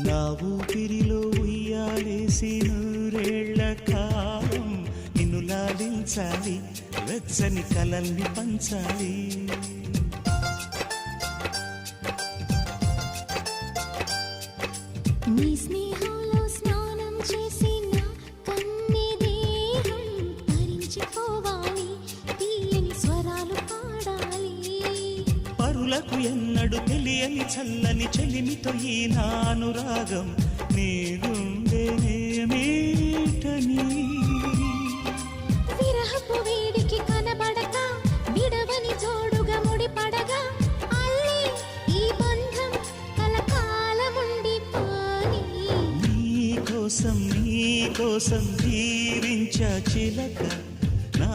నా ఊపిరిలో ఉయ్యాలేసి నూరేళ్ల కాలం నిన్ను లాలించాలి, వెచ్చని కలల్ని పంచాలి. నీ స్నేహంలో స్నానం చేసి నా కన్నె దేహం తరించిపోవాలి, తీయని స్వరాలు పాడాలి. పరులకు ఎన్నడు తెలియని చల్లని చెలిమితో ఈ నా అనురాగం నీ గుండెనేమీటని. విరహపు వేడికి కనబడక విడవని జోడుగా ముడిపడగా అల్లి ఈ బంధం కలకాలముండిపోని. నీ కోసం జీవించ చిలక, నా